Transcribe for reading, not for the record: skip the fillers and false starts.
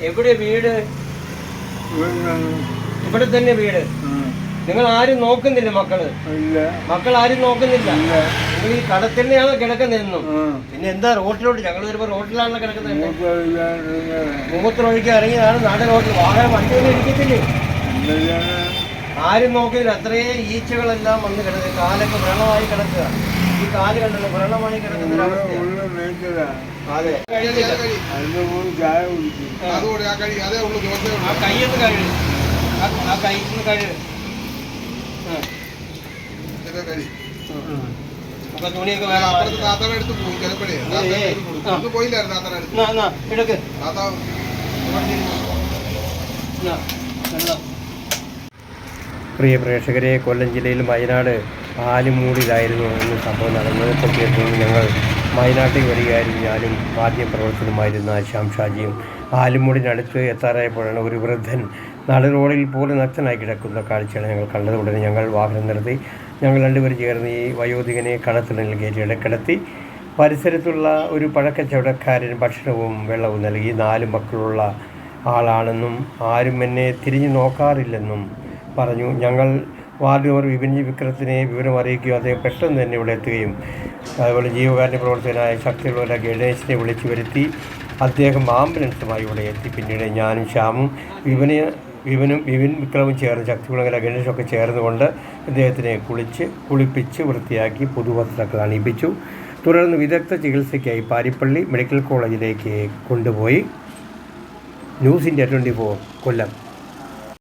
എവിടെ വീട്? ഇവിടെ തന്നെ വീട്. നിങ്ങൾ ആരും നോക്കുന്നില്ല? മക്കൾ ആരും നോക്കുന്നില്ല. നിങ്ങൾ ഈ കടത്തന്നെയാണോ കിടക്കുന്നതെന്നും? പിന്നെ എന്താ റോട്ടിലോട്ട്? ഞങ്ങൾ വരുമ്പോ റോട്ടിലാണല്ലോ കിടക്കുന്നത്. മൂത്രമൊഴിക്കാൻ ഇറങ്ങിയതാണ് നാട് റോട്ടിൽ. വാഹനം വണ്ടിയൊന്നും ഇരിക്കത്തില്ലേ? ആരും നോക്കുന്നില്ല. അത്രയേ ഈച്ചകളെല്ലാം വന്ന് കിടക്കുക. കാലൊക്കെ വ്രണമായി കിടക്കുക. ഈ കാല് കണ്ടല്ലോ വ്രണമായി കിടക്കുന്ന അതെ. ആ കൈയൊന്ന് കഴുകി. ആ കൈന്ന് കഴുകി. തുണിയൊക്കെ എടുക്ക്. പ്രിയ പ്രേക്ഷകരെ, കൊല്ലം ജില്ലയിൽ വയനാട് ആലുമൂടിലായിരുന്നു ഇന്ന് സംഭവം നടന്നത്. കേൾക്കുമ്പോൾ ഞങ്ങൾ വയനാട്ടിൽ വരികയായിരുന്നു. ഞാനും മാധ്യമപ്രവർത്തകനുമായിരുന്ന ശ്യാം ഷാജിയും. ആലുമൂടിനടുത്ത് എത്താറായപ്പോഴാണ് ഒരു വൃദ്ധൻ നട റോഡിൽ പോലും നഗ്നനായി കിടക്കുന്ന കാഴ്ചയാണ് ഞങ്ങൾ കണ്ടത്. ഉടനെ ഞങ്ങൾ വാഹനം നിർത്തി. ഞങ്ങൾ രണ്ടുപേരും ചേർന്ന് ഈ വയോധികനെ കടത്തിണിൽ കയറ്റി ഇടക്കിടത്തി. പരിസരത്തുള്ള ഒരു പഴക്കച്ചവടക്കാരൻ ഭക്ഷണവും വെള്ളവും നൽകി. 4 മക്കളുള്ള ആളാണെന്നും ആരും എന്നെ തിരിഞ്ഞു നോക്കാറില്ലെന്നും പറഞ്ഞു. ഞങ്ങൾ വാർഡ് മെമ്പർ വിപിൻ വിക്രത്തിനെ വിവരം അറിയിക്കുകയും അദ്ദേഹം പെട്ടെന്ന് തന്നെ ഇവിടെ എത്തുകയും അതുപോലെ ജീവകാരുണ്യ പ്രവർത്തകനായ ശക്തിയുള്ള ഗണേശിനെ വിളിച്ചു വരുത്തി. അദ്ദേഹം ആംബുലൻസുമായി ഇവിടെ എത്തി. പിന്നീട് ഞാനും ശ്യാമും വിപിൻ വിക്രമും ചേർന്ന് ശക്തികുളങ്ങര ഗണേശൊക്കെ ചേർന്നുകൊണ്ട് അദ്ദേഹത്തിനെ കുളിപ്പിച്ച് വൃത്തിയാക്കി പുതുവസ്ത്രങ്ങൾ അണിയിപ്പിച്ചു. തുടർന്ന് വിദഗ്ധ ചികിത്സയ്ക്കായി പാരിപ്പള്ളി മെഡിക്കൽ കോളേജിലേക്ക് കൊണ്ടുപോയി. ന്യൂസ് ഇന്ത്യ 24 കൊല്ലം.